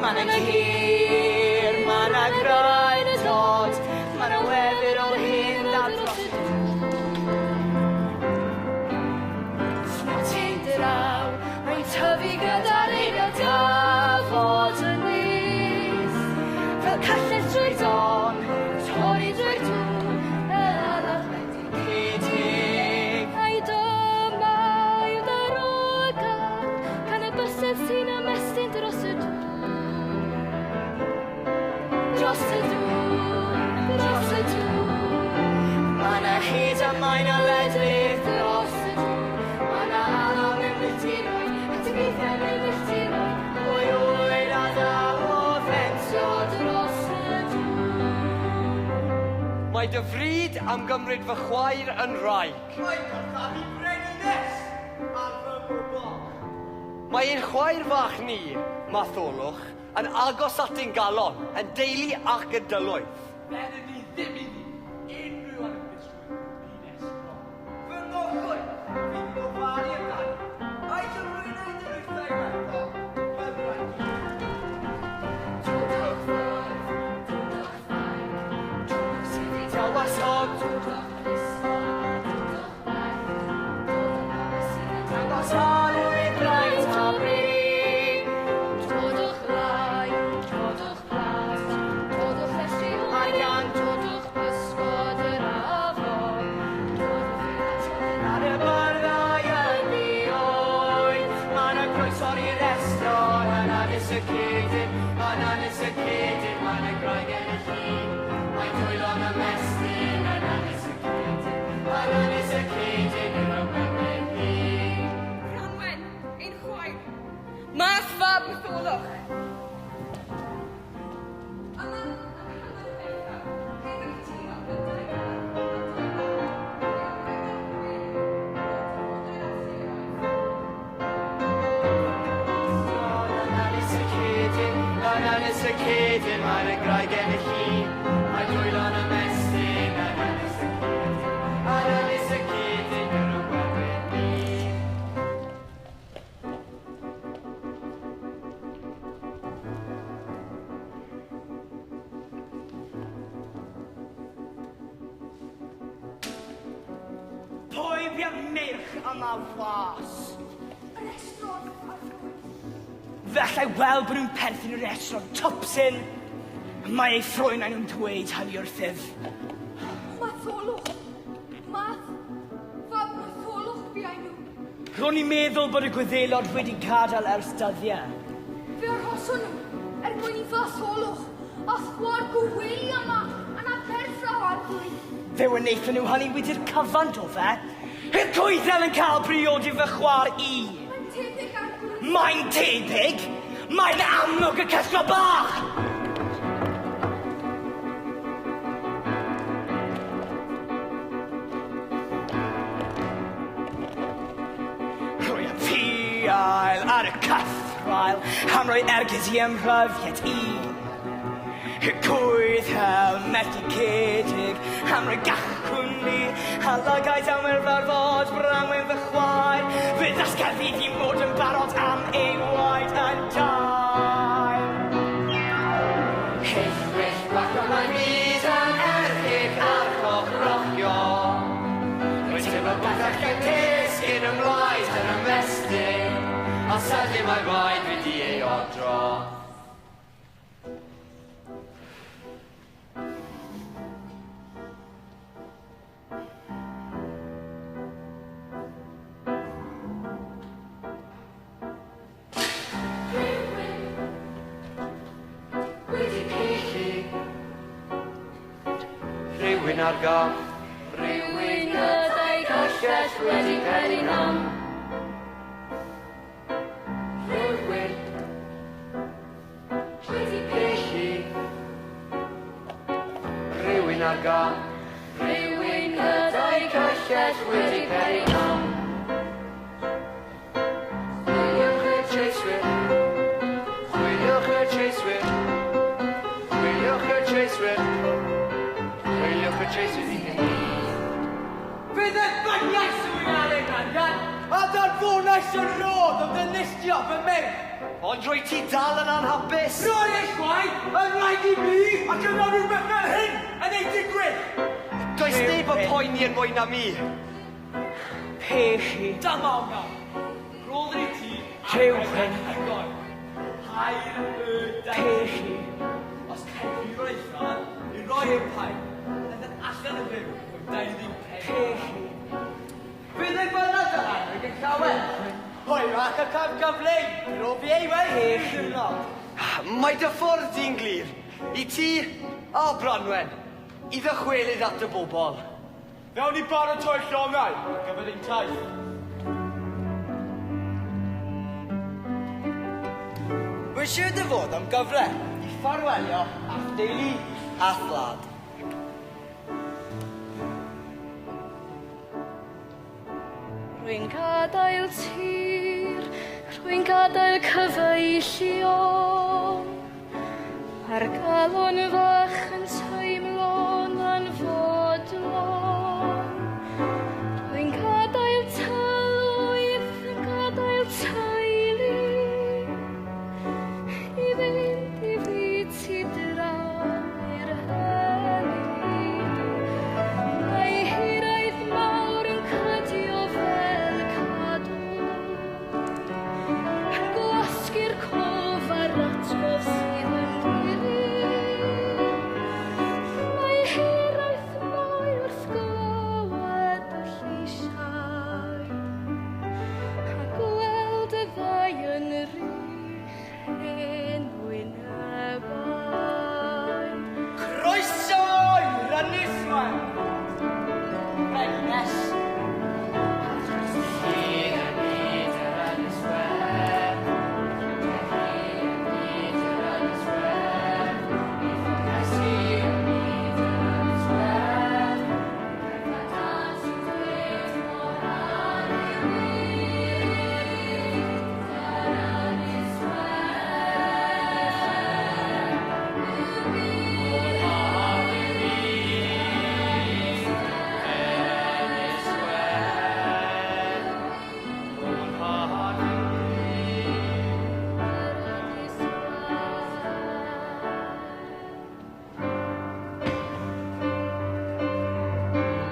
Ma'n hir, ma'n graen y dod, ma'n wefr o hyn a dros. Smoti'n draw, mae'n tyfu gyda'r ein o tafod yn nis. Fel callus drwy'r don, torri drwy'r dŵr, arall wedi cedig. Ai dyma yw'r arogad, gan y bysedd sy'n ymestyn dros y dŵr. Dros y dŵr, dros y dŵr. Ma' 'na hyd a mae'n o ledlyd dros y dŵr. Ma' 'na alon yn fytiroedd, a tygeithiau yn fytiroedd. O'i oed a ddal o fentio dros y dŵr. Mae dy fryd am gymryd fy chwaer yn wraig. Mae'n gorchafu brenhines ar fy bobl. Mae ein chwaer fach ni, Matholwch, yn agos at ein galon, yn deulu ac yn dylwyth. Fedden ni ddim i ni unrhyw anghysrwydd dines bro. Fy ngochwyd, fi'n gofalu amdano. A'i rhywun ei dyrwythau wertho, fy rhaid i. Dwdwch ffordd, Tywysog, dangos olwyd blaid o brig. Dodwch lai, dodwch blas, dodwch felly lai gan, dodwch bysgod yr afon. Dodwch ar y byrddau yn ei oed, ma'n y croeso'r i'r estron, yn anus y cydyn, yn anus y cydyn, ma'n y graig yn y llun. Mae'n dwylo'n ymestyn, yn anus y cydyn, yn anus y cydyn, yn ymwneud ni. Branwen, ein chwaer. Mas fab Matholwch. Anus y cydyn, mae'n y graig yn y llun. Mae dwylo'n ymestyn, anus y cydyn, yn ymwneud ni. Pwy bia'r merch yma was? Fellai weld bod nhw'n perthyn i'r restaurant Topsin. Mae ei ffrwy'n nhw'n dweud hynny wrthyf. Matholwch. Fab Matholwch biau nhw. Ro'n i'n meddwl bod y gwyddelod wedi gadael ers dyddiau. Fe arhoson nhw mwyn i Matholwch. A chwar gwely yma yn aperthra arglwydd. Fe wnaethon nhw hynny wedi'r cyfan o fe. I'r gwyddel yn cael briodi fy chwar i. Mae'n tebyg arglwydd. Mae'n tebyg. Mae'n amlwg y cysgo bach. Rwy y piail ar y cythrael am roi ergys i ymhryfiad i. Y gwyddel methu cedig am roi gachwn ni a lygaid am yr farfod Branwen fy chwaer. Fe ddasgerddi di mod yn barod am ei waed yn dair. Hyllwch bach o'n mae'n byd yn erchyg a'r rochio. Rwy'n teimlo bach ac yn cysgu'n ymlaen yn ymestyn, a sydyn mae waed wedi ei odro. Rhywun ar goll, Rhywun gyda'i gollell wedi peri nam. rhywun wedi pechu. Rhywun ar goll, Rhywun gyda'i gollell wedi peri nam. chwiliwch y treiswyr, chwiliwch y treiswyr, chwiliwch y treiswyr, chwiliwch y treiswyr i chi. Fydd y byniau sy'n ar ein angen. A da'r bonus yn rodd o ddynistio fy mewn. Ond rwy ti dal yn anhapus. Roi eich gwaith yn rhaid I mi ac yna rhywbeth fel hyn yn ei digwydd. Does neb yn poeni yn mwy na mi. Pechi. Dyma hwnna. Roedd i ti rhywun. Hair y pechi. Os cael fi roi ffran I roi ein pain, yn allan y fyw, rwy'n 20 pechi. Fydd ei bynnag y hanrig yn llawer. Hoi, ac y cam gyfleu. Ro fi ei wei. Mae dy ffwrdd di'n glir. I ti a Branwen. I ddychwelydd at y bobl. Fewn I baratoi'r llongau, gyfer ein taith. Wy'n siŵr dy fod am gyfle I ffarwelio a'ch deulu a thlad. Rwy'n gadael tir, rwy'n gadael cyfeillio. Mae'r galon fach yn teimlo'n anfodlon. Rwy'n gadael tylwyth, yn gadael teulu. I fynd I fyd ti dra'r hynny. Mae hiraeth mawr yn cydio fel cadw. Yn gwasgu'r cof a'r atgof sydd yn gwirydd. Mae hiraeth mawr wrth glywed y lleisiau. A gweld y ddau yn rych yn wynebau. Croeso i'r ynys man. Rennes.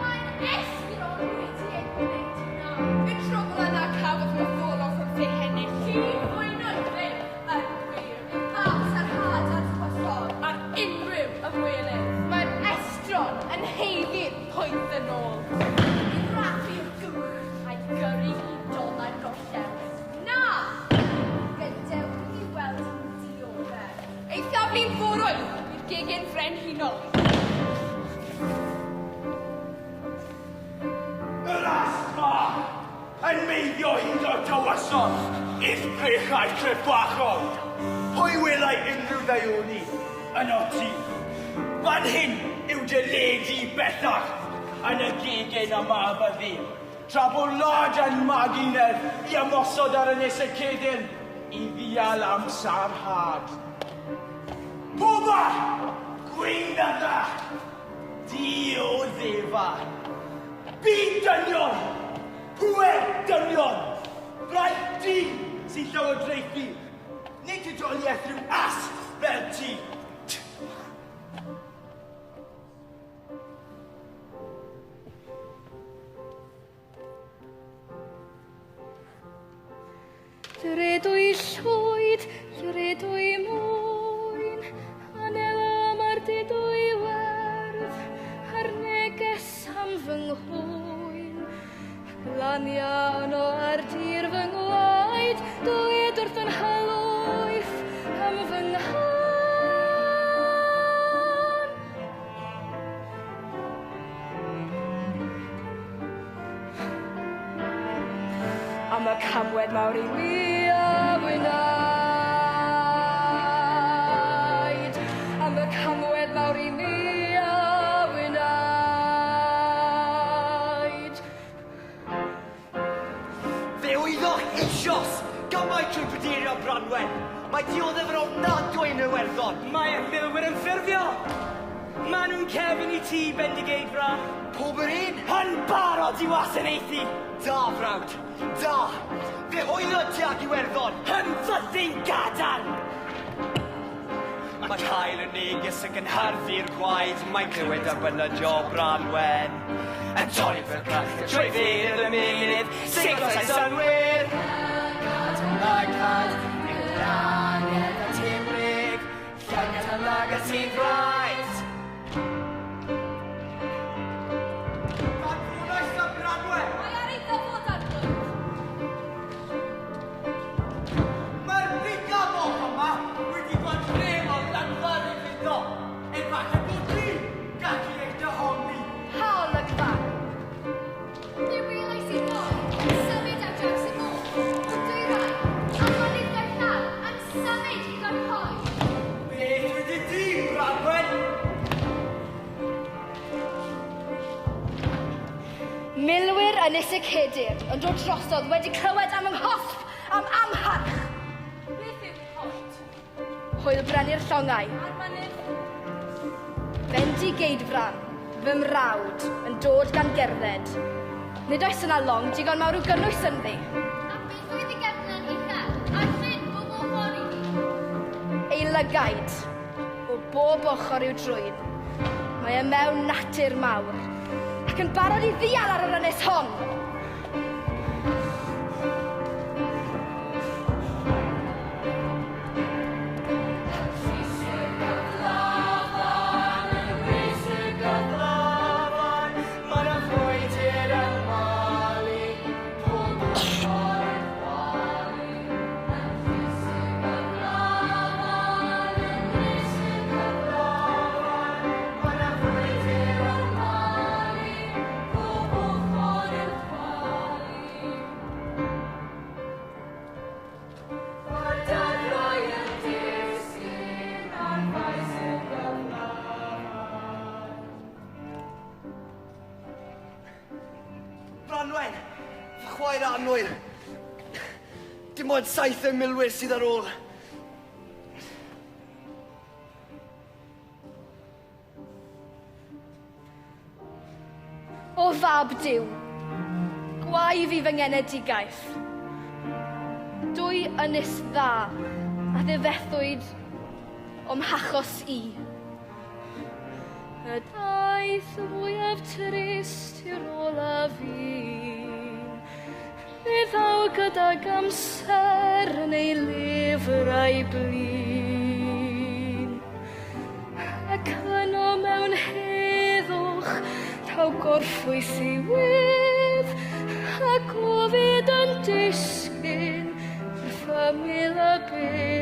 Mae'n esgron wedi gwneud hynna. Y trwbl yna cafodd Matholwch wrth ei hennill. Llif fwynoedd yn wir. Mas ar had at chwasol ar unrhyw ymwelydd. Mae'r estron yn heiddi'r pwynt yn ôl. I raffu'r gwch a'i gyrru I dolau golled. Na! Gydewch I weld yn dioddef. Eithaf ni'n fwrwydd i'r gegin frenhinol. Yr asma yn meiddio hyd o'r tywysol i'r brechau trefbachol. Pwy welai unrhyw ddeioni yn o ti. Fan hyn yw dyledu bellach yn y gegin yma fyddi. Tra bod lod yn maginer I ymosod ar ynys y cedyn I ddial am sarhad. Poba! Gweinydda! Di o ddefa! Byd dynion! Pwer dynion! Braith di sy'n llywodraethu. Nid ydoliaeth rhyw as fel ti. Dredwy llwyd, dredwy mwyn, anel am ar dedwy werdd, a'r neges am fy nghwyn. Lania yno ar dir fy ngwaed, dwyd wrth yn halwyth am fy nghan. Am y camwed mawr I mi a wynaid. Am y camwed mawr I mi a wynaid. Fe wyddwch eisoes gymaint trwy Pryderi a Branwen. Mae dioddef yn ofnadwy yn Iwerddon. Mae y milwyr yn ffurfio. Maen nhw'n cefn I ti, Bendigeidfran. Pob yr un. Yn barod di wasanaethu. Da, frawd, da. Fe oeddo ti ag Iwerddon. Yn fyddin gadal. Mae cael y neges yn gynharddu'r gwaed. Mae'n clywed ar bynyddio Branwen. Yn torri fel crach trwy fydd y mynydd. Seiglos a'i synwyr. Lagad, yw rhanedd a timrig. Llangad a lagad sy'n rhaid. Mae ar ei ddyfod ar blwydd. Mae'r brigadodd yma wedi bod rhem o'r langfar i fyndo. Efallai bod ni gallu ei dehongli. Ha olygfa. Ni welais i ddod yn symud ar draws y môr. O dwyrain, a mynydd gallal yn symud i gynhoi. Beth wedi di, Branwen? Milwyr Ynys y Cedr yn dod drosodd wedi clywed am ynghosb am amharch. Beth yw'r pont? Hwyl brynu'r llongau. A'r mynydd? Bendigeidfran, fy mrawd, yn dod gan gerdded. Nid oes yna long digon mawr o gynnwys ynddi. A beth oedd ei gefnod uchel? A llyn o bob ochr i ni? Ei lygaid, o bob ochr i'w drwyn. Mae e mewn natur mawr, ac yn barod i ddial ar yr ynys hon. Branwen, fy chwaer anwyl. Dim ond 7 y milwyr sydd ar ôl. O fab Duw, gwaif i fy ngenedigaeth. Dwy ynys dda a ddifethwyd o'm hachos i. Y daeth y mwyaf trist i'r olaf un. Fe ddaw gydag amser yn ei lyfrau blin. Ac yno mewn heddwch taw gorffwys i wydd, a gofid yn disgyn wrth ymyl y byd.